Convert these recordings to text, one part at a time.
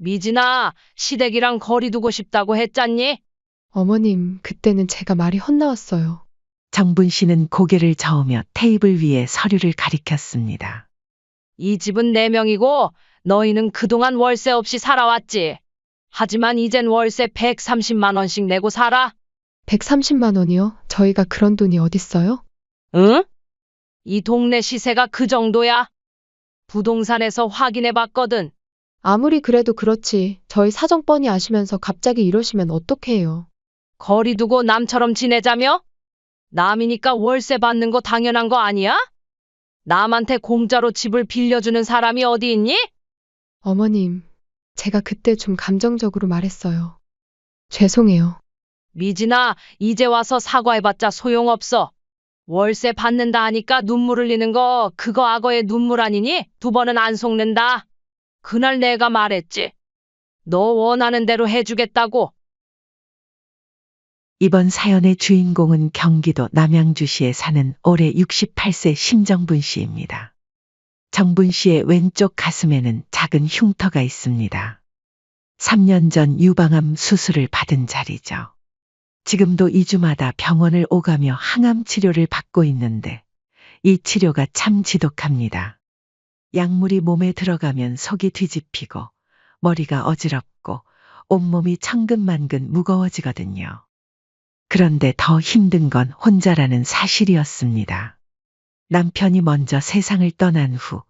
미진아, 시댁이랑 거리 두고 싶다고 했잖니? 어머님, 그때는 제가 말이 헛나왔어요. 정분 씨는 고개를 저으며 테이블 위에 서류를 가리켰습니다. 이 집은 네 명이고 너희는 그동안 월세 없이 살아왔지. 하지만 이젠 월세 130만 원씩 내고 살아. 130만 원이요? 저희가 그런 돈이 어딨어요? 응? 이 동네 시세가 그 정도야. 부동산에서 확인해 봤거든. 아무리 그래도 그렇지. 저희 사정 뻔히 아시면서 갑자기 이러시면 어떡해요. 거리 두고 남처럼 지내자며? 남이니까 월세 받는 거 당연한 거 아니야? 남한테 공짜로 집을 빌려주는 사람이 어디 있니? 어머님, 제가 그때 좀 감정적으로 말했어요. 죄송해요. 미진아, 이제 와서 사과해봤자 소용없어. 월세 받는다 하니까 눈물 흘리는 거 그거 악어의 눈물 아니니? 두 번은 안 속는다. 그날 내가 말했지. 너 원하는 대로 해주겠다고. 이번 사연의 주인공은 경기도 남양주시에 사는 올해 68세 심정분 씨입니다. 정분 씨의 왼쪽 가슴에는 작은 흉터가 있습니다. 3년 전 유방암 수술을 받은 자리죠. 지금도 2주마다 병원을 오가며 항암 치료를 받고 있는데 이 치료가 참 지독합니다. 약물이 몸에 들어가면 속이 뒤집히고 머리가 어지럽고 온몸이 천근만근 무거워지거든요. 그런데 더 힘든 건 혼자라는 사실이었습니다. 남편이 먼저 세상을 떠난 후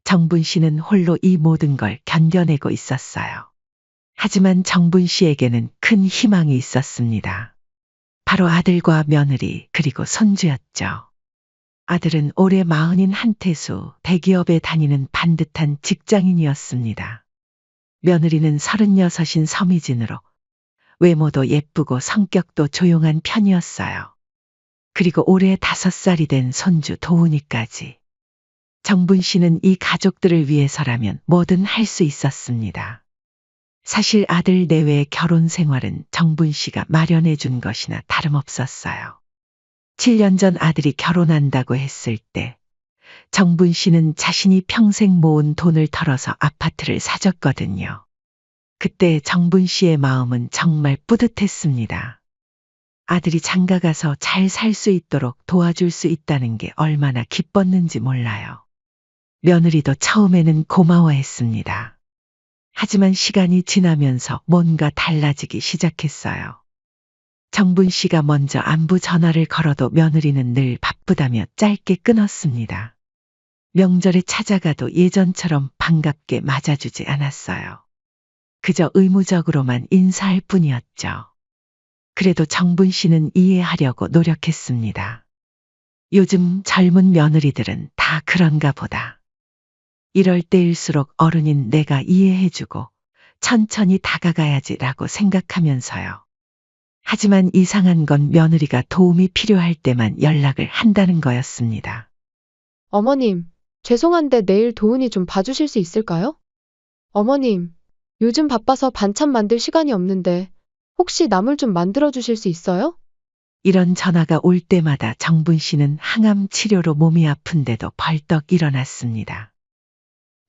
정분 씨는 홀로 이 모든 걸 견뎌내고 있었어요. 하지만 정분 씨에게는 큰 희망이 있었습니다. 바로 아들과 며느리 그리고 손주였죠. 아들은 올해 40인 한태수 대기업에 다니는 반듯한 직장인이었습니다. 며느리는 36인 서미진으로 외모도 예쁘고 성격도 조용한 편이었어요. 그리고 올해 5살이 된 손주 도훈이까지. 정분 씨는 이 가족들을 위해서라면 뭐든 할 수 있었습니다. 사실 아들 내외의 결혼 생활은 정분 씨가 마련해 준 것이나 다름없었어요. 7년 전 아들이 결혼한다고 했을 때 정분 씨는 자신이 평생 모은 돈을 털어서 아파트를 사줬거든요. 그때 정분 씨의 마음은 정말 뿌듯했습니다. 아들이 장가가서 잘 살 수 있도록 도와줄 수 있다는 게 얼마나 기뻤는지 몰라요. 며느리도 처음에는 고마워했습니다. 하지만 시간이 지나면서 뭔가 달라지기 시작했어요. 정분 씨가 먼저 안부 전화를 걸어도 며느리는 늘 바쁘다며 짧게 끊었습니다. 명절에 찾아가도 예전처럼 반갑게 맞아주지 않았어요. 그저 의무적으로만 인사할 뿐이었죠. 그래도 정분 씨는 이해하려고 노력했습니다. 요즘 젊은 며느리들은 다 그런가 보다. 이럴 때일수록 어른인 내가 이해해주고 천천히 다가가야지라고 생각하면서요. 하지만 이상한 건 며느리가 도움이 필요할 때만 연락을 한다는 거였습니다. 어머님, 죄송한데 내일 도훈이 좀 봐주실 수 있을까요? 어머님, 요즘 바빠서 반찬 만들 시간이 없는데 혹시 나물 좀 만들어 주실 수 있어요? 이런 전화가 올 때마다 정분 씨는 항암 치료로 몸이 아픈데도 벌떡 일어났습니다.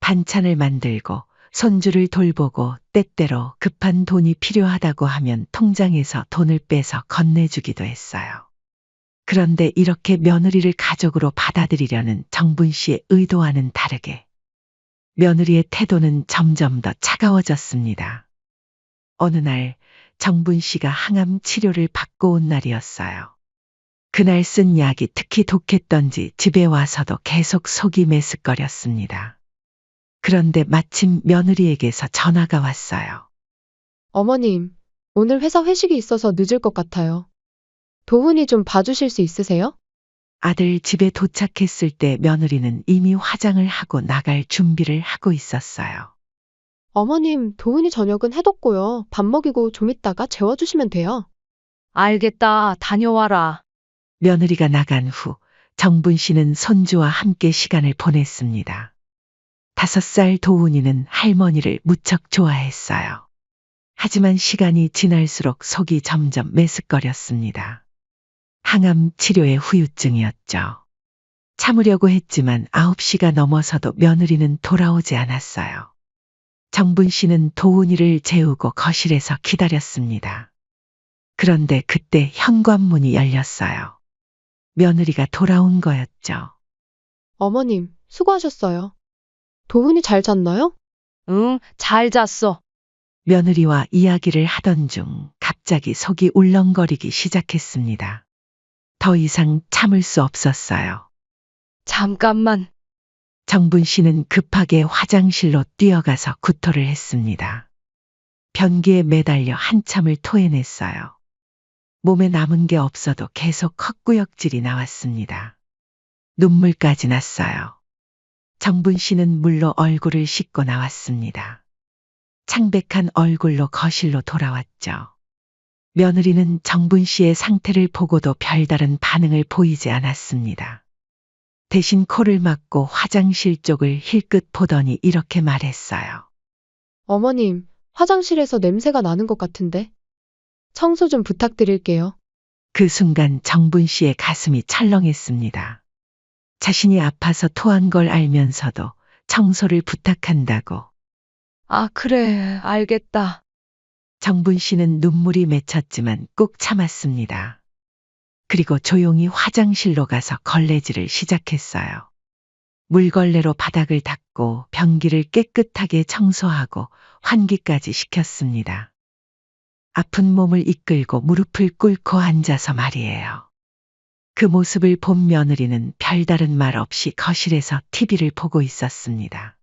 반찬을 만들고 손주를 돌보고 때때로 급한 돈이 필요하다고 하면 통장에서 돈을 빼서 건네주기도 했어요. 그런데 이렇게 며느리를 가족으로 받아들이려는 정분 씨의 의도와는 다르게 며느리의 태도는 점점 더 차가워졌습니다. 어느 날 정분 씨가 항암 치료를 받고 온 날이었어요. 그날 쓴 약이 특히 독했던지 집에 와서도 계속 속이 메스꺼렸습니다. 그런데 마침 며느리에게서 전화가 왔어요. 어머님, 오늘 회사 회식이 있어서 늦을 것 같아요. 도훈이 좀 봐주실 수 있으세요? 아들 집에 도착했을 때 며느리는 이미 화장을 하고 나갈 준비를 하고 있었어요. 어머님, 도훈이 저녁은 해뒀고요. 밥 먹이고 좀 있다가 재워주시면 돼요. 알겠다. 다녀와라. 며느리가 나간 후 정분 씨는 손주와 함께 시간을 보냈습니다. 5살 도훈이는 할머니를 무척 좋아했어요. 하지만 시간이 지날수록 속이 점점 메스꺼렸습니다. 항암 치료의 후유증이었죠. 참으려고 했지만 9시가 넘어서도 며느리는 돌아오지 않았어요. 정분 씨는 도훈이를 재우고 거실에서 기다렸습니다. 그런데 그때 현관문이 열렸어요. 며느리가 돌아온 거였죠. 어머님, 수고하셨어요. 도훈이 잘 잤나요? 응, 잘 잤어. 며느리와 이야기를 하던 중 갑자기 속이 울렁거리기 시작했습니다. 더 이상 참을 수 없었어요. 잠깐만. 정분 씨는 급하게 화장실로 뛰어가서 구토를 했습니다. 변기에 매달려 한참을 토해냈어요. 몸에 남은 게 없어도 계속 헛구역질이 나왔습니다. 눈물까지 났어요. 정분 씨는 물로 얼굴을 씻고 나왔습니다. 창백한 얼굴로 거실로 돌아왔죠. 며느리는 정분 씨의 상태를 보고도 별다른 반응을 보이지 않았습니다. 대신 코를 막고 화장실 쪽을 힐끗 보더니 이렇게 말했어요. 어머님, 화장실에서 냄새가 나는 것 같은데. 청소 좀 부탁드릴게요. 그 순간 정분 씨의 가슴이 철렁했습니다. 자신이 아파서 토한 걸 알면서도 청소를 부탁한다고. 아, 그래, 알겠다. 정분 씨는 눈물이 맺혔지만 꾹 참았습니다. 그리고 조용히 화장실로 가서 걸레질을 시작했어요. 물걸레로 바닥을 닦고 변기를 깨끗하게 청소하고 환기까지 시켰습니다. 아픈 몸을 이끌고 무릎을 꿇고 앉아서 말이에요. 그 모습을 본 며느리는 별다른 말 없이 거실에서 TV를 보고 있었습니다.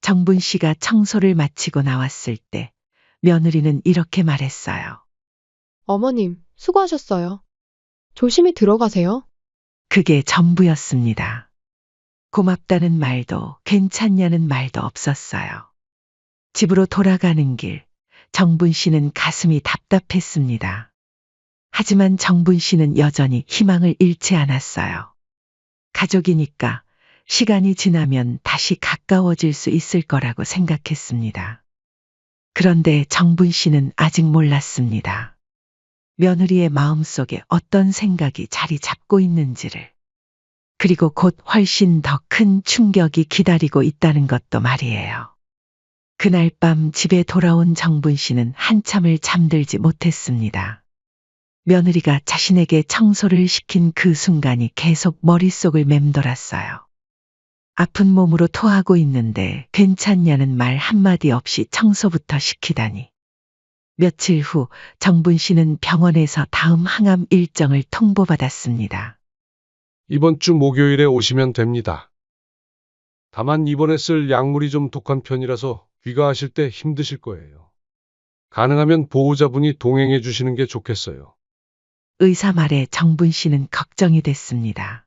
정분 씨가 청소를 마치고 나왔을 때 며느리는 이렇게 말했어요. 어머님, 수고하셨어요. 조심히 들어가세요. 그게 전부였습니다. 고맙다는 말도 괜찮냐는 말도 없었어요. 집으로 돌아가는 길, 정분 씨는 가슴이 답답했습니다. 하지만 정분 씨는 여전히 희망을 잃지 않았어요. 가족이니까 시간이 지나면 다시 가까워질 수 있을 거라고 생각했습니다. 그런데 정분 씨는 아직 몰랐습니다. 며느리의 마음속에 어떤 생각이 자리 잡고 있는지를. 그리고 곧 훨씬 더 큰 충격이 기다리고 있다는 것도 말이에요. 그날 밤 집에 돌아온 정분 씨는 한참을 잠들지 못했습니다. 며느리가 자신에게 청소를 시킨 그 순간이 계속 머릿속을 맴돌았어요. 아픈 몸으로 토하고 있는데 괜찮냐는 말 한마디 없이 청소부터 시키다니. 며칠 후 정분 씨는 병원에서 다음 항암 일정을 통보받았습니다. 이번 주 목요일에 오시면 됩니다. 다만 이번에 쓸 약물이 좀 독한 편이라서 귀가하실 때 힘드실 거예요. 가능하면 보호자분이 동행해 주시는 게 좋겠어요. 의사 말에 정분 씨는 걱정이 됐습니다.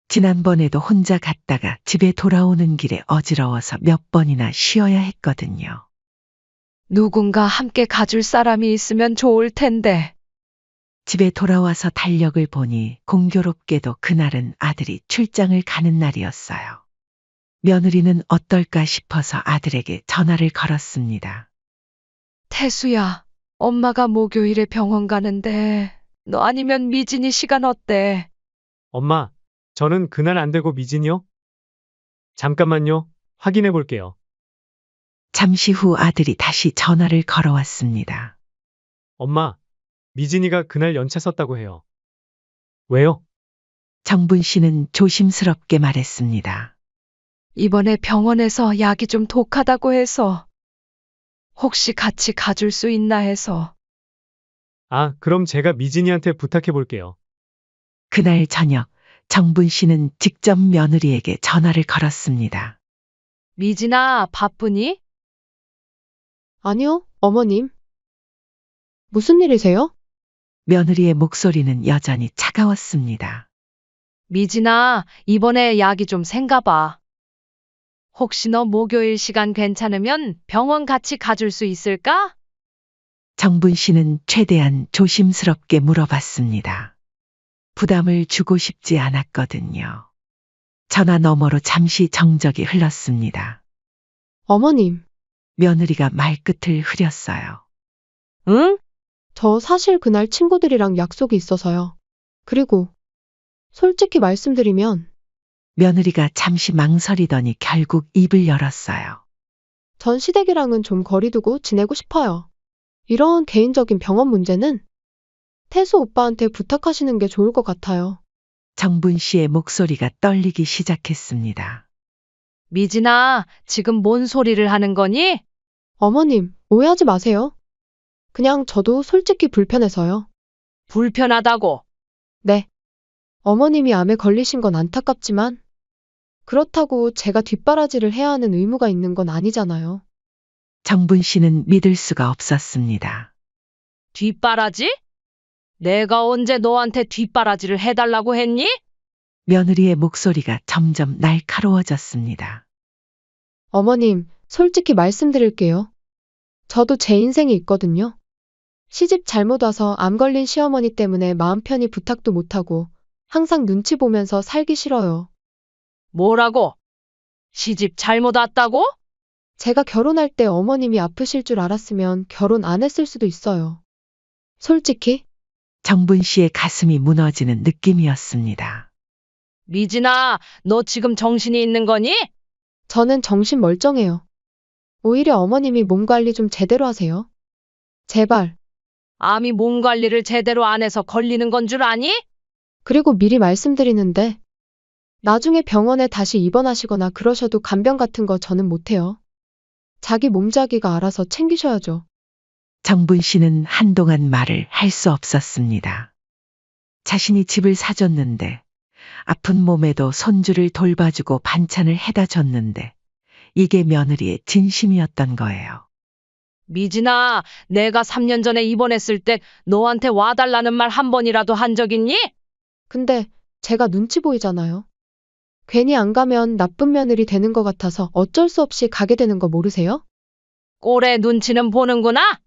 지난번에도 혼자 갔다가 집에 돌아오는 길에 어지러워서 몇 번이나 쉬어야 했거든요. 누군가 함께 가줄 사람이 있으면 좋을 텐데. 집에 돌아와서 달력을 보니 공교롭게도 그날은 아들이 출장을 가는 날이었어요. 며느리는 어떨까 싶어서 아들에게 전화를 걸었습니다. 태수야, 엄마가 목요일에 병원 가는데 너 아니면 미진이 시간 어때? 엄마, 저는 그날 안 되고 미진이요? 잠깐만요. 확인해 볼게요. 잠시 후 아들이 다시 전화를 걸어왔습니다. 엄마, 미진이가 그날 연차 썼다고 해요. 왜요? 정분 씨는 조심스럽게 말했습니다. 이번에 병원에서 약이 좀 독하다고 해서 혹시 같이 가줄 수 있나 해서. 아, 그럼 제가 미진이한테 부탁해 볼게요. 그날 저녁 정분 씨는 직접 며느리에게 전화를 걸었습니다. 미진아, 바쁘니? 아니요, 어머님. 무슨 일이세요? 며느리의 목소리는 여전히 차가웠습니다. 미진아, 이번에 약이 좀 센가 봐. 혹시 너 목요일 시간 괜찮으면 병원 같이 가줄 수 있을까? 정분 씨는 최대한 조심스럽게 물어봤습니다. 부담을 주고 싶지 않았거든요. 전화 너머로 잠시 정적이 흘렀습니다. 어머님, 며느리가 말끝을 흐렸어요. 응? 저 사실 그날 친구들이랑 약속이 있어서요. 그리고 솔직히 말씀드리면 며느리가 잠시 망설이더니 결국 입을 열었어요. 전 시댁이랑은 좀 거리 두고 지내고 싶어요. 이런 개인적인 병원 문제는 태수 오빠한테 부탁하시는 게 좋을 것 같아요. 정분 씨의 목소리가 떨리기 시작했습니다. 미진아, 지금 뭔 소리를 하는 거니? 어머님, 오해하지 마세요. 그냥 저도 솔직히 불편해서요. 불편하다고. 네. 어머님이 암에 걸리신 건 안타깝지만 그렇다고 제가 뒷바라지를 해야 하는 의무가 있는 건 아니잖아요. 정분 씨는 믿을 수가 없었습니다. 뒷바라지? 내가 언제 너한테 뒷바라지를 해달라고 했니? 며느리의 목소리가 점점 날카로워졌습니다. 어머님, 솔직히 말씀드릴게요. 저도 제 인생이 있거든요. 시집 잘못 와서 암 걸린 시어머니 때문에 마음 편히 부탁도 못하고 항상 눈치 보면서 살기 싫어요. 뭐라고? 시집 잘못 왔다고? 제가 결혼할 때 어머님이 아프실 줄 알았으면 결혼 안 했을 수도 있어요. 솔직히, 정분 씨의 가슴이 무너지는 느낌이었습니다. 미진아, 너 지금 정신이 있는 거니? 저는 정신 멀쩡해요. 오히려 어머님이 몸 관리 좀 제대로 하세요. 제발. 암이 몸 관리를 제대로 안 해서 걸리는 건 줄 아니? 그리고 미리 말씀드리는데, 나중에 병원에 다시 입원하시거나 그러셔도 간병 같은 거 저는 못해요. 자기 몸 자기가 알아서 챙기셔야죠. 정분 씨는 한동안 말을 할 수 없었습니다. 자신이 집을 사줬는데, 아픈 몸에도 손주를 돌봐주고 반찬을 해다 줬는데, 이게 며느리의 진심이었던 거예요. 미진아, 내가 3년 전에 입원했을 때 너한테 와달라는 말 한 번이라도 한 적 있니? 근데 제가 눈치 보이잖아요. 괜히 안 가면 나쁜 며느리 되는 것 같아서 어쩔 수 없이 가게 되는 거 모르세요? 꼴의 눈치는 보는구나?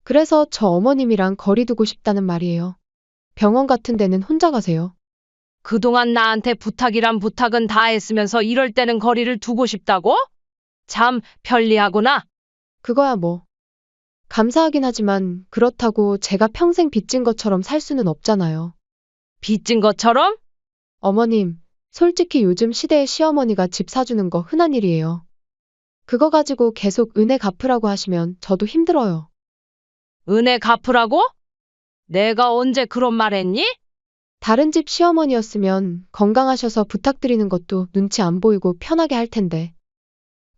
그래서 저 어머님이랑 거리 두고 싶다는 말이에요. 병원 같은 데는 혼자 가세요. 그동안 나한테 부탁이란 부탁은 다 했으면서 이럴 때는 거리를 두고 싶다고? 참 편리하구나. 그거야 뭐. 감사하긴 하지만 그렇다고 제가 평생 빚진 것처럼 살 수는 없잖아요. 빚진 것처럼? 어머님, 솔직히 요즘 시대에 시어머니가 집 사주는 거 흔한 일이에요. 그거 가지고 계속 은혜 갚으라고 하시면 저도 힘들어요. 은혜 갚으라고? 내가 언제 그런 말 했니? 다른 집 시어머니였으면 건강하셔서 부탁드리는 것도 눈치 안 보이고 편하게 할 텐데.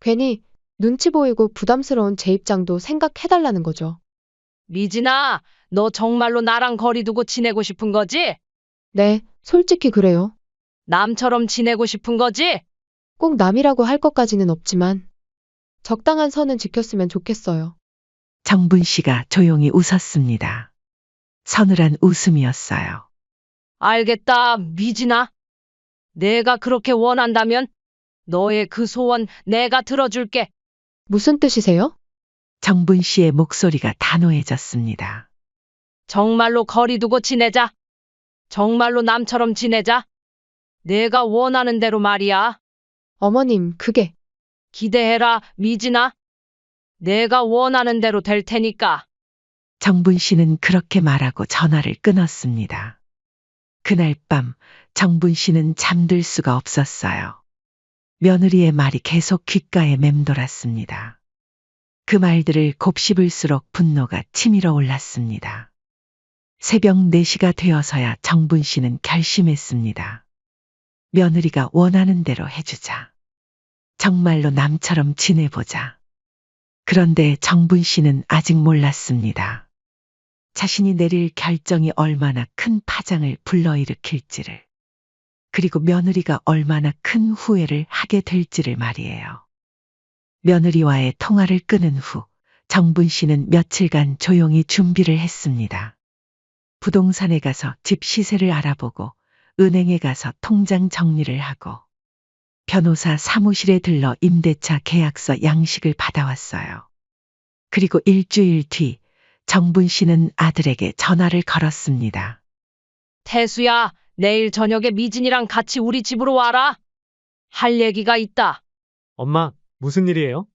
괜히 눈치 보이고 부담스러운 제 입장도 생각해달라는 거죠. 미진아, 너 정말로 나랑 거리 두고 지내고 싶은 거지? 네, 솔직히 그래요. 남처럼 지내고 싶은 거지? 꼭 남이라고 할 것까지는 없지만 적당한 선은 지켰으면 좋겠어요. 정분 씨가 조용히 웃었습니다. 서늘한 웃음이었어요. 알겠다, 미진아. 내가 그렇게 원한다면 너의 그 소원 내가 들어줄게. 무슨 뜻이세요? 정분 씨의 목소리가 단호해졌습니다. 정말로 거리 두고 지내자. 정말로 남처럼 지내자. 내가 원하는 대로 말이야. 어머님, 그게 기대해라, 미진아. 내가 원하는 대로 될 테니까. 정분 씨는 그렇게 말하고 전화를 끊었습니다. 그날 밤 정분 씨는 잠들 수가 없었어요. 며느리의 말이 계속 귓가에 맴돌았습니다. 그 말들을 곱씹을수록 분노가 치밀어 올랐습니다. 새벽 4시가 되어서야 정분 씨는 결심했습니다. 며느리가 원하는 대로 해주자. 정말로 남처럼 지내보자. 그런데 정분 씨는 아직 몰랐습니다. 자신이 내릴 결정이 얼마나 큰 파장을 불러일으킬지를, 그리고 며느리가 얼마나 큰 후회를 하게 될지를 말이에요. 며느리와의 통화를 끊은 후 정분 씨는 며칠간 조용히 준비를 했습니다. 부동산에 가서 집 시세를 알아보고 은행에 가서 통장 정리를 하고 변호사 사무실에 들러 임대차 계약서 양식을 받아왔어요. 그리고 일주일 뒤 정분 씨는 아들에게 전화를 걸었습니다. 태수야, 내일 저녁에 미진이랑 같이 우리 집으로 와라. 할 얘기가 있다. 엄마, 무슨 일이에요?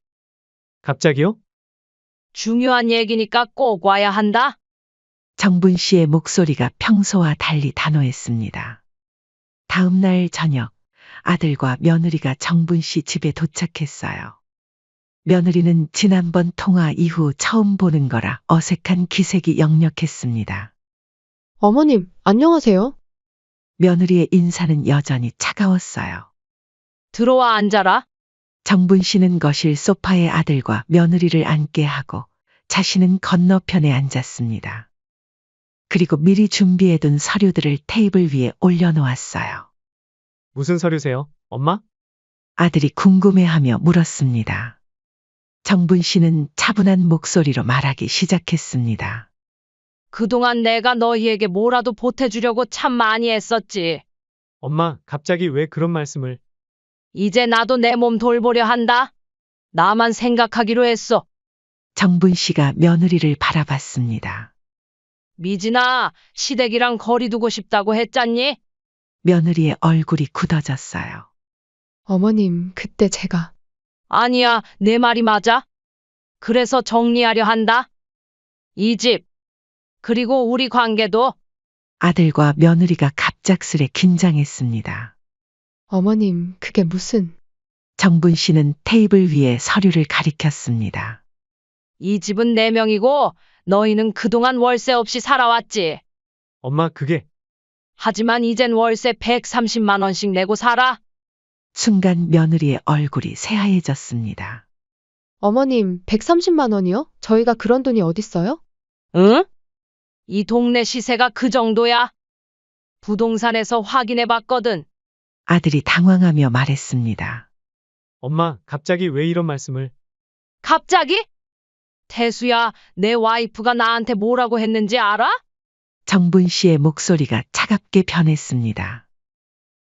갑자기요? 중요한 얘기니까 꼭 와야 한다. 정분 씨의 목소리가 평소와 달리 단호했습니다. 다음 날 저녁 아들과 며느리가 정분 씨 집에 도착했어요. 며느리는 지난번 통화 이후 처음 보는 거라 어색한 기색이 역력했습니다. 어머님, 안녕하세요. 며느리의 인사는 여전히 차가웠어요. 들어와 앉아라. 정분 씨는 거실 소파에 아들과 며느리를 앉게 하고 자신은 건너편에 앉았습니다. 그리고 미리 준비해둔 서류들을 테이블 위에 올려놓았어요. 무슨 서류세요, 엄마? 아들이 궁금해하며 물었습니다. 정분 씨는 차분한 목소리로 말하기 시작했습니다. 그동안 내가 너희에게 뭐라도 보태주려고 참 많이 애썼지. 엄마, 갑자기 왜 그런 말씀을? 이제 나도 내 몸 돌보려 한다. 나만 생각하기로 했어. 정분 씨가 며느리를 바라봤습니다. 미진아, 시댁이랑 거리 두고 싶다고 했잖니? 며느리의 얼굴이 굳어졌어요. 어머님, 그때 제가 아니야, 내 말이 맞아. 그래서 정리하려 한다. 이 집, 그리고 우리 관계도. 아들과 며느리가 갑작스레 긴장했습니다. 어머님, 그게 무슨 정분 씨는 테이블 위에 서류를 가리켰습니다. 이 집은 내 명이고 너희는 그동안 월세 없이 살아왔지. 엄마, 그게 하지만 이젠 월세 130만 원씩 내고 살아. 순간 며느리의 얼굴이 새하얘졌습니다. 어머님, 130만 원이요? 저희가 그런 돈이 어딨어요? 응? 이 동네 시세가 그 정도야. 부동산에서 확인해 봤거든. 아들이 당황하며 말했습니다. 엄마, 갑자기 왜 이런 말씀을? 갑자기? 태수야, 내 와이프가 나한테 뭐라고 했는지 알아? 정분 씨의 목소리가 차갑게 변했습니다.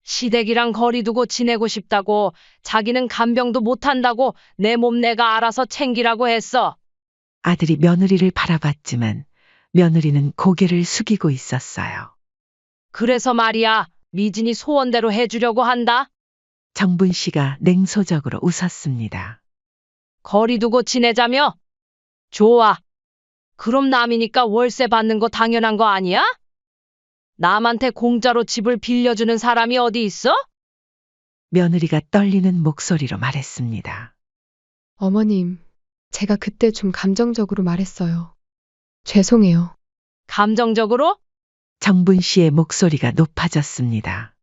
시댁이랑 거리 두고 지내고 싶다고, 자기는 간병도 못한다고 내 몸 내가 알아서 챙기라고 했어. 아들이 며느리를 바라봤지만 며느리는 고개를 숙이고 있었어요. 그래서 말이야, 미진이 소원대로 해주려고 한다. 정분 씨가 냉소적으로 웃었습니다. 거리 두고 지내자며? 좋아. 그럼 남이니까 월세 받는 거 당연한 거 아니야? 남한테 공짜로 집을 빌려주는 사람이 어디 있어? 며느리가 떨리는 목소리로 말했습니다. 어머님, 제가 그때 좀 감정적으로 말했어요. 죄송해요. 감정적으로? 정분 씨의 목소리가 높아졌습니다.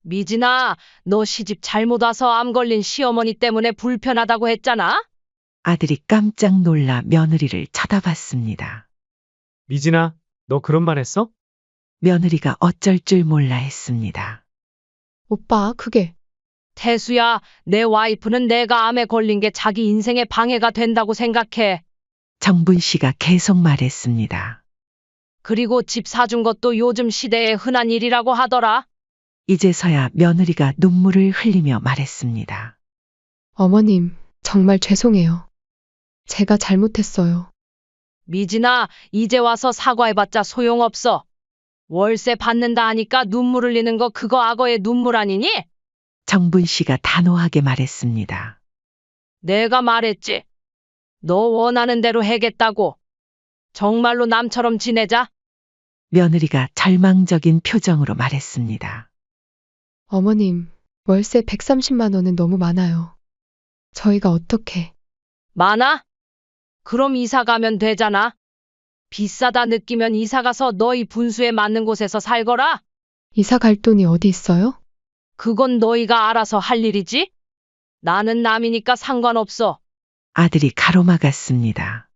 미진아, 너 시집 잘못 와서 암 걸린 시어머니 때문에 불편하다고 했잖아? 아들이 깜짝 놀라 며느리를 쳐다봤습니다. 미진아, 너 그런 말 했어? 며느리가 어쩔 줄 몰라 했습니다. 오빠, 그게 태수야, 내 와이프는 내가 암에 걸린 게 자기 인생에 방해가 된다고 생각해. 정분 씨가 계속 말했습니다. 그리고 집 사준 것도 요즘 시대에 흔한 일이라고 하더라. 이제서야 며느리가 눈물을 흘리며 말했습니다. 어머님, 정말 죄송해요. 제가 잘못했어요. 미진아, 이제 와서 사과해봤자 소용없어. 월세 받는다 하니까 눈물 흘리는 거 그거 악어의 눈물 아니니? 정분 씨가 단호하게 말했습니다. 내가 말했지. 너 원하는 대로 해겠다고. 정말로 남처럼 지내자. 며느리가 절망적인 표정으로 말했습니다. 어머님, 월세 130만 원은 너무 많아요. 저희가 어떻게 많아? 그럼 이사 가면 되잖아. 비싸다 느끼면 이사 가서 너희 분수에 맞는 곳에서 살거라. 이사 갈 돈이 어디 있어요? 그건 너희가 알아서 할 일이지. 나는 남이니까 상관없어. 아들이 가로막았습니다.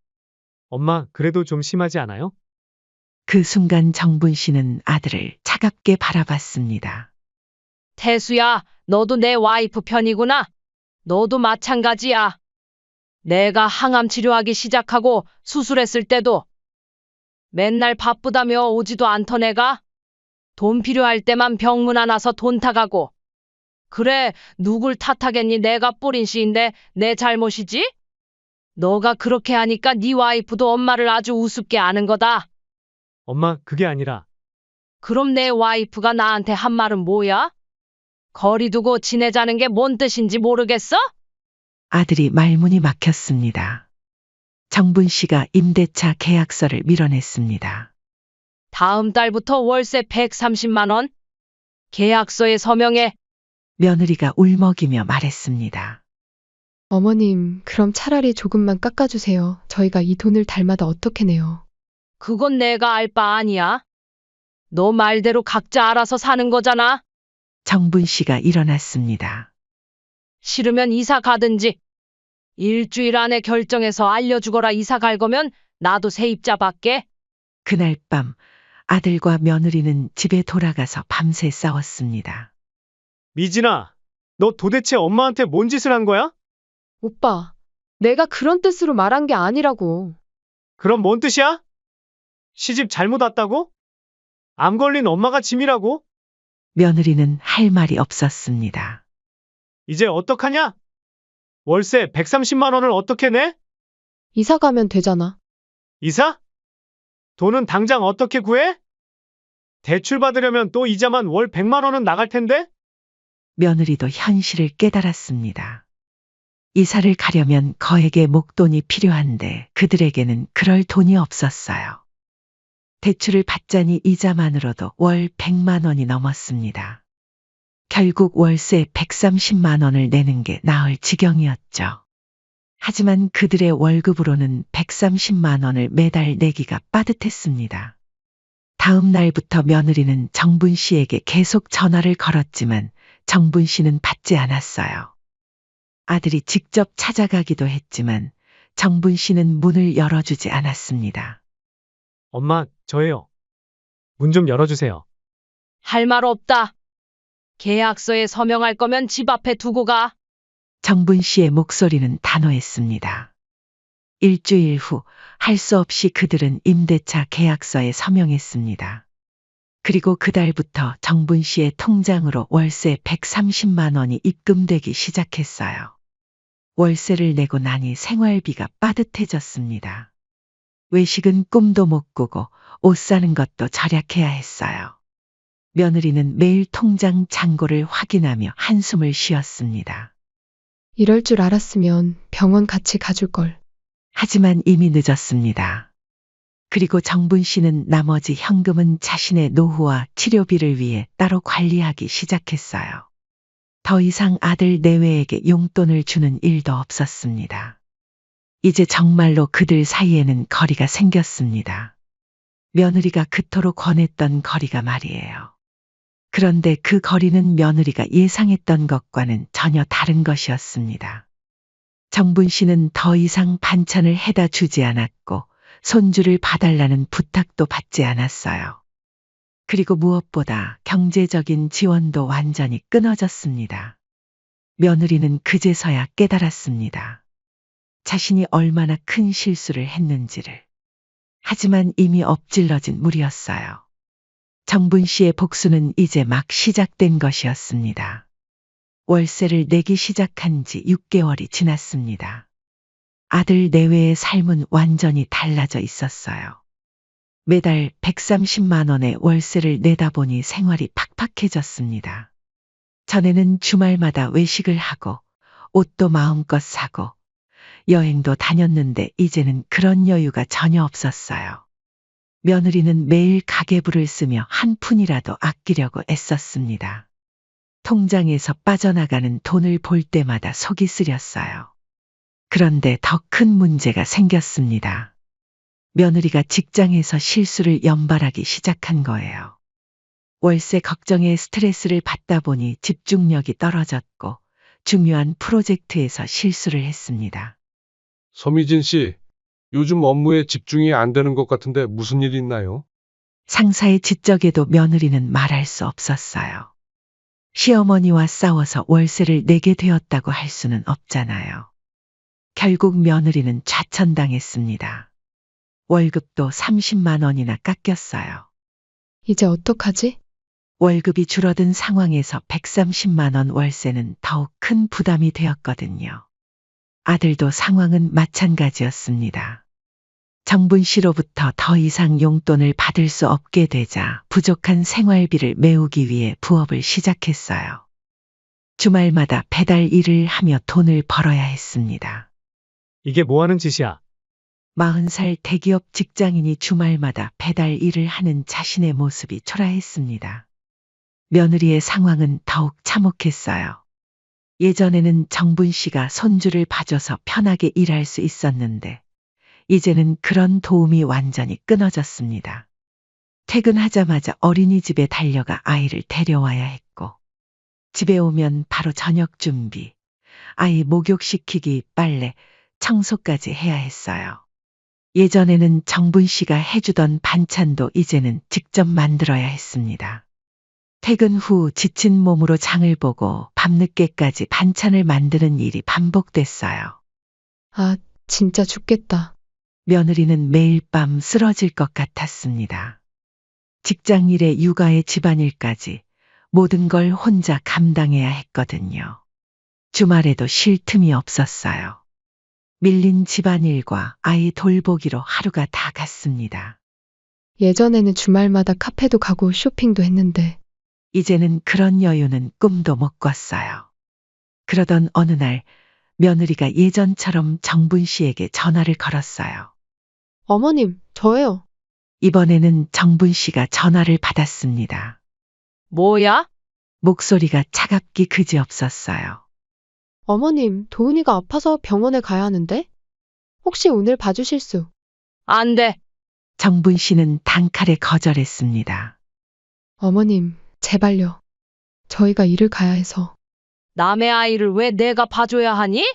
엄마, 그래도 좀 심하지 않아요? 그 순간 정분 씨는 아들을 차갑게 바라봤습니다. 태수야, 너도 내 와이프 편이구나. 너도 마찬가지야. 내가 항암 치료하기 시작하고 수술했을 때도 맨날 바쁘다며 오지도 않던 애가 돈 필요할 때만 병문 안 와서 돈 타가고. 그래, 누굴 탓하겠니? 내가 뿌린 씨인데 내 잘못이지? 너가 그렇게 하니까 네 와이프도 엄마를 아주 우습게 아는 거다. 엄마, 그게 아니라 그럼 내 와이프가 나한테 한 말은 뭐야? 거리 두고 지내자는 게 뭔 뜻인지 모르겠어? 아들이 말문이 막혔습니다. 정분 씨가 임대차 계약서를 밀어냈습니다. 다음 달부터 월세 130만 원. 계약서에 서명해. 며느리가 울먹이며 말했습니다. 어머님, 그럼 차라리 조금만 깎아주세요. 저희가 이 돈을 달마다 어떻게 내요? 그건 내가 알 바 아니야. 너 말대로 각자 알아서 사는 거잖아. 정분 씨가 일어났습니다. 싫으면 이사 가든지. 일주일 안에 결정해서 알려주거라. 이사 갈 거면 나도 세입자 받게. 그날 밤 아들과 며느리는 집에 돌아가서 밤새 싸웠습니다. 미진아, 너 도대체 엄마한테 뭔 짓을 한 거야? 오빠, 내가 그런 뜻으로 말한 게 아니라고. 그럼 뭔 뜻이야? 시집 잘못 왔다고? 암 걸린 엄마가 짐이라고? 며느리는 할 말이 없었습니다. 이제 어떡하냐? 월세 130만 원을 어떻게 내? 이사 가면 되잖아. 이사? 돈은 당장 어떻게 구해? 대출 받으려면 또 이자만 월 100만 원은 나갈 텐데? 며느리도 현실을 깨달았습니다. 이사를 가려면 거액의 목돈이 필요한데 그들에게는 그럴 돈이 없었어요. 대출을 받자니 이자만으로도 월 100만 원이 넘었습니다. 결국 월세 130만 원을 내는 게 나을 지경이었죠. 하지만 그들의 월급으로는 130만 원을 매달 내기가 빠듯했습니다. 다음 날부터 며느리는 정분 씨에게 계속 전화를 걸었지만 정분 씨는 받지 않았어요. 아들이 직접 찾아가기도 했지만 정분 씨는 문을 열어주지 않았습니다. 엄마, 저예요. 문 좀 열어주세요. 할 말 없다. 계약서에 서명할 거면 집 앞에 두고 가. 정분 씨의 목소리는 단호했습니다. 일주일 후 할 수 없이 그들은 임대차 계약서에 서명했습니다. 그리고 그달부터 정분 씨의 통장으로 월세 130만 원이 입금되기 시작했어요. 월세를 내고 나니 생활비가 빠듯해졌습니다. 외식은 꿈도 못 꾸고 옷 사는 것도 절약해야 했어요. 며느리는 매일 통장 잔고를 확인하며 한숨을 쉬었습니다. 이럴 줄 알았으면 병원 같이 가줄 걸. 하지만 이미 늦었습니다. 그리고 정분 씨는 나머지 현금은 자신의 노후와 치료비를 위해 따로 관리하기 시작했어요. 더 이상 아들 내외에게 용돈을 주는 일도 없었습니다. 이제 정말로 그들 사이에는 거리가 생겼습니다. 며느리가 그토록 권했던 거리가 말이에요. 그런데 그 거리는 며느리가 예상했던 것과는 전혀 다른 것이었습니다. 정분 씨는 더 이상 반찬을 해다 주지 않았고 손주를 봐달라는 부탁도 받지 않았어요. 그리고 무엇보다 경제적인 지원도 완전히 끊어졌습니다. 며느리는 그제서야 깨달았습니다. 자신이 얼마나 큰 실수를 했는지를. 하지만 이미 엎질러진 물이었어요. 정분 씨의 복수는 이제 막 시작된 것이었습니다. 월세를 내기 시작한 지 6개월이 지났습니다. 아들 내외의 삶은 완전히 달라져 있었어요. 매달 130만 원의 월세를 내다 보니 생활이 팍팍해졌습니다. 전에는 주말마다 외식을 하고 옷도 마음껏 사고 여행도 다녔는데 이제는 그런 여유가 전혀 없었어요. 며느리는 매일 가계부를 쓰며 한 푼이라도 아끼려고 애썼습니다. 통장에서 빠져나가는 돈을 볼 때마다 속이 쓰렸어요. 그런데 더 큰 문제가 생겼습니다. 며느리가 직장에서 실수를 연발하기 시작한 거예요. 월세 걱정에 스트레스를 받다 보니 집중력이 떨어졌고 중요한 프로젝트에서 실수를 했습니다. 서미진 씨, 요즘 업무에 집중이 안 되는 것 같은데 무슨 일 있나요? 상사의 지적에도 며느리는 말할 수 없었어요. 시어머니와 싸워서 월세를 내게 되었다고 할 수는 없잖아요. 결국 며느리는 좌천당했습니다. 월급도 30만 원이나 깎였어요. 이제 어떡하지? 월급이 줄어든 상황에서 130만 원 월세는 더욱 큰 부담이 되었거든요. 아들도 상황은 마찬가지였습니다. 정분 씨로부터 더 이상 용돈을 받을 수 없게 되자 부족한 생활비를 메우기 위해 부업을 시작했어요. 주말마다 배달 일을 하며 돈을 벌어야 했습니다. 이게 뭐 하는 짓이야? 40살 대기업 직장인이 주말마다 배달 일을 하는 자신의 모습이 초라했습니다. 며느리의 상황은 더욱 참혹했어요. 예전에는 정분 씨가 손주를 봐줘서 편하게 일할 수 있었는데, 이제는 그런 도움이 완전히 끊어졌습니다. 퇴근하자마자 어린이집에 달려가 아이를 데려와야 했고, 집에 오면 바로 저녁 준비, 아이 목욕시키기, 빨래, 청소까지 해야 했어요. 예전에는 정분 씨가 해주던 반찬도 이제는 직접 만들어야 했습니다. 퇴근 후 지친 몸으로 장을 보고 밤늦게까지 반찬을 만드는 일이 반복됐어요. 아, 진짜 죽겠다. 며느리는 매일 밤 쓰러질 것 같았습니다. 직장일에 육아에 집안일까지 모든 걸 혼자 감당해야 했거든요. 주말에도 쉴 틈이 없었어요. 밀린 집안일과 아이 돌보기로 하루가 다 갔습니다. 예전에는 주말마다 카페도 가고 쇼핑도 했는데, 이제는 그런 여유는 꿈도 못 꿨어요. 그러던 어느 날 며느리가 예전처럼 정분 씨에게 전화를 걸었어요. 어머님, 저예요. 이번에는 정분 씨가 전화를 받았습니다. 뭐야? 목소리가 차갑기 그지없었어요. 어머님, 도훈이가 아파서 병원에 가야 하는데? 혹시 오늘 봐주실 수? 안 돼. 정분 씨는 단칼에 거절했습니다. 어머님, 제발요. 저희가 일을 가야 해서. 남의 아이를 왜 내가 봐줘야 하니?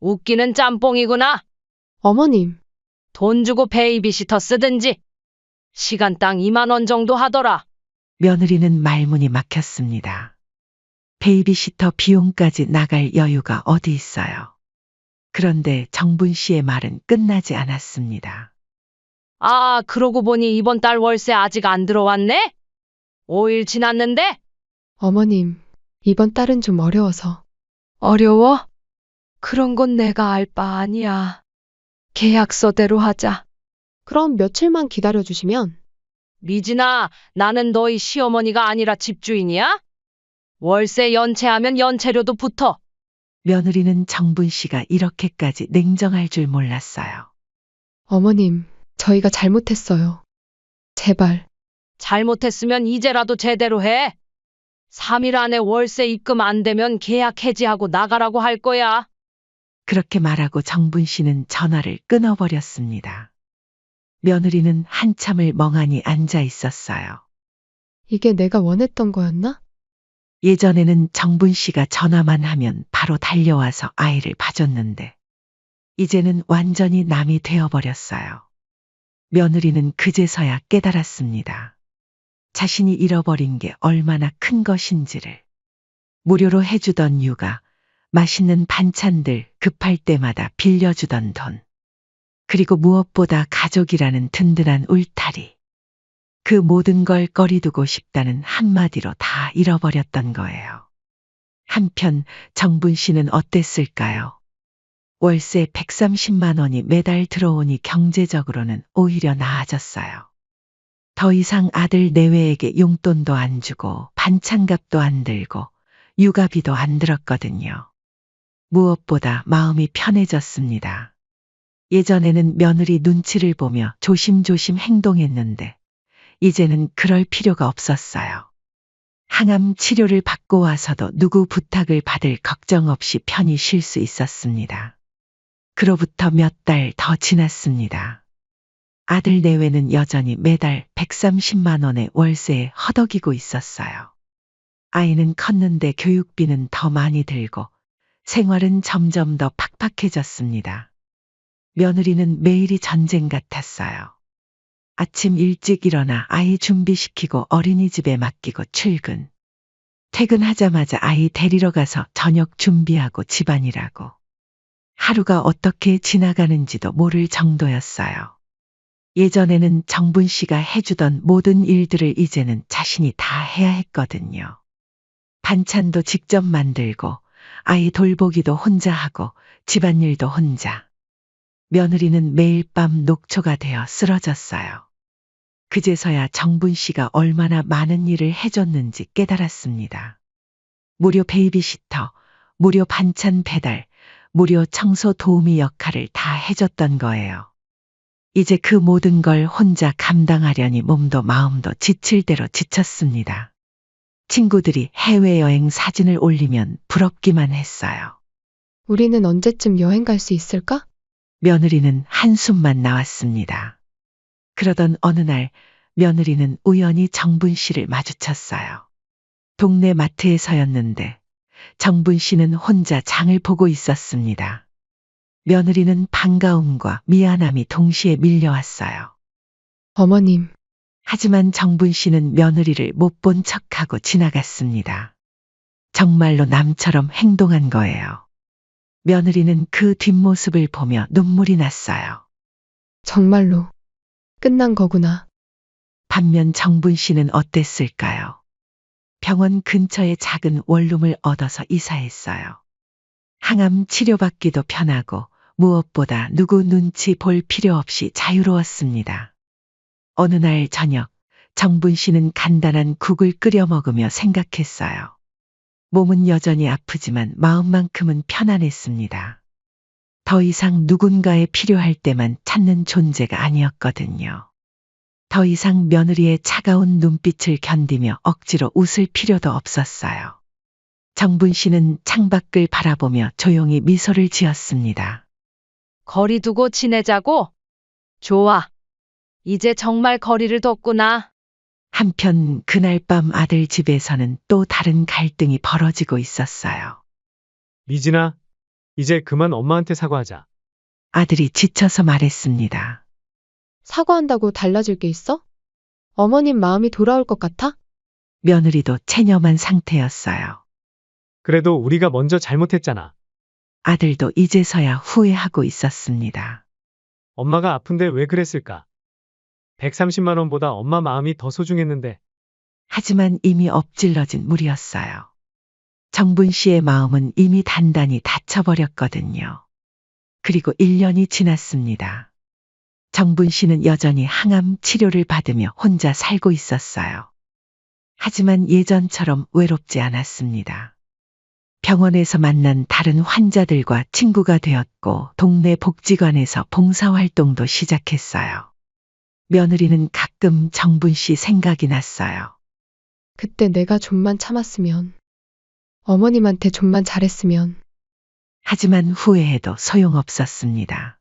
웃기는 짬뽕이구나. 어머님, 돈 주고 베이비시터 쓰든지. 시간당 2만 원 정도 하더라. 며느리는 말문이 막혔습니다. 베이비시터 비용까지 나갈 여유가 어디 있어요. 그런데 정분 씨의 말은 끝나지 않았습니다. 아, 그러고 보니 이번 달 월세 아직 안 들어왔네? 5일 지났는데? 어머님, 이번 달은 좀 어려워서. 어려워? 그런 건 내가 알 바 아니야. 계약서대로 하자. 그럼 며칠만 기다려주시면. 미진아, 나는 너희 시어머니가 아니라 집주인이야? 월세 연체하면 연체료도 붙어. 며느리는 정분 씨가 이렇게까지 냉정할 줄 몰랐어요. 어머님, 저희가 잘못했어요. 제발. 잘못했으면 이제라도 제대로 해. 3일 안에 월세 입금 안 되면 계약 해지하고 나가라고 할 거야. 그렇게 말하고 정분 씨는 전화를 끊어버렸습니다. 며느리는 한참을 멍하니 앉아 있었어요. 이게 내가 원했던 거였나? 예전에는 정분 씨가 전화만 하면 바로 달려와서 아이를 봐줬는데, 이제는 완전히 남이 되어버렸어요. 며느리는 그제서야 깨달았습니다. 자신이 잃어버린 게 얼마나 큰 것인지를. 무료로 해주던 육아, 맛있는 반찬들, 급할 때마다 빌려주던 돈. 그리고 무엇보다 가족이라는 든든한 울타리. 그 모든 걸 꺼리두고 싶다는 한마디로 다 잃어버렸던 거예요. 한편 정분 씨는 어땠을까요? 월세 130만 원이 매달 들어오니 경제적으로는 오히려 나아졌어요. 더 이상 아들 내외에게 용돈도 안 주고 반찬값도 안 들고 육아비도 안 들었거든요. 무엇보다 마음이 편해졌습니다. 예전에는 며느리 눈치를 보며 조심조심 행동했는데, 이제는 그럴 필요가 없었어요. 항암 치료를 받고 와서도 누구 부탁을 받을 걱정 없이 편히 쉴 수 있었습니다. 그로부터 몇 달 더 지났습니다. 아들 내외는 여전히 매달 130만 원의 월세에 허덕이고 있었어요. 아이는 컸는데 교육비는 더 많이 들고 생활은 점점 더 팍팍해졌습니다. 며느리는 매일이 전쟁 같았어요. 아침 일찍 일어나 아이 준비시키고 어린이집에 맡기고 출근. 퇴근하자마자 아이 데리러 가서 저녁 준비하고 집안일하고. 하루가 어떻게 지나가는지도 모를 정도였어요. 예전에는 정분 씨가 해주던 모든 일들을 이제는 자신이 다 해야 했거든요. 반찬도 직접 만들고 아이 돌보기도 혼자 하고 집안일도 혼자. 며느리는 매일 밤 녹초가 되어 쓰러졌어요. 그제서야 정분 씨가 얼마나 많은 일을 해줬는지 깨달았습니다. 무료 베이비시터, 무료 반찬 배달, 무료 청소 도우미 역할을 다 해줬던 거예요. 이제 그 모든 걸 혼자 감당하려니 몸도 마음도 지칠 대로 지쳤습니다. 친구들이 해외여행 사진을 올리면 부럽기만 했어요. 우리는 언제쯤 여행 갈 수 있을까? 며느리는 한숨만 나왔습니다. 그러던 어느 날 며느리는 우연히 정분 씨를 마주쳤어요. 동네 마트에서였는데 정분 씨는 혼자 장을 보고 있었습니다. 며느리는 반가움과 미안함이 동시에 밀려왔어요. 어머님, 하지만 정분 씨는 며느리를 못 본 척하고 지나갔습니다. 정말로 남처럼 행동한 거예요. 며느리는 그 뒷모습을 보며 눈물이 났어요. 정말로 끝난 거구나. 반면 정분 씨는 어땠을까요? 병원 근처에 작은 원룸을 얻어서 이사했어요. 항암 치료받기도 편하고 무엇보다 누구 눈치 볼 필요 없이 자유로웠습니다. 어느 날 저녁, 정분 씨는 간단한 국을 끓여 먹으며 생각했어요. 몸은 여전히 아프지만 마음만큼은 편안했습니다. 더 이상 누군가에 필요할 때만 찾는 존재가 아니었거든요. 더 이상 며느리의 차가운 눈빛을 견디며 억지로 웃을 필요도 없었어요. 정분 씨는 창밖을 바라보며 조용히 미소를 지었습니다. 거리 두고 지내자고? 좋아. 이제 정말 거리를 뒀구나. 한편 그날 밤 아들 집에서는 또 다른 갈등이 벌어지고 있었어요. 미진아, 이제 그만 엄마한테 사과하자. 아들이 지쳐서 말했습니다. 사과한다고 달라질 게 있어? 어머님 마음이 돌아올 것 같아? 며느리도 체념한 상태였어요. 그래도 우리가 먼저 잘못했잖아. 아들도 이제서야 후회하고 있었습니다. 엄마가 아픈데 왜 그랬을까? 130만 원보다 엄마 마음이 더 소중했는데. 하지만 이미 엎질러진 물이었어요. 정분 씨의 마음은 이미 단단히 닫혀버렸거든요. 그리고 1년이 지났습니다. 정분 씨는 여전히 항암 치료를 받으며 혼자 살고 있었어요. 하지만 예전처럼 외롭지 않았습니다. 병원에서 만난 다른 환자들과 친구가 되었고 동네 복지관에서 봉사활동도 시작했어요. 며느리는 가끔 정분 씨 생각이 났어요. 그때 내가 좀만 참았으면, 어머님한테 좀만 잘했으면. 하지만 후회해도 소용없었습니다.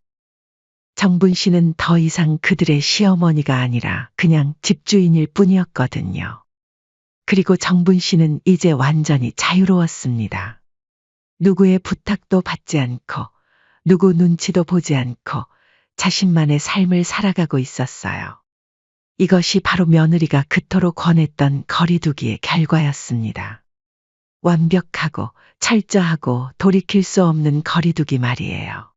정분 씨는 더 이상 그들의 시어머니가 아니라 그냥 집주인일 뿐이었거든요. 그리고 정분 씨는 이제 완전히 자유로웠습니다. 누구의 부탁도 받지 않고, 누구 눈치도 보지 않고, 자신만의 삶을 살아가고 있었어요. 이것이 바로 며느리가 그토록 권했던 거리두기의 결과였습니다. 완벽하고 철저하고 돌이킬 수 없는 거리두기 말이에요.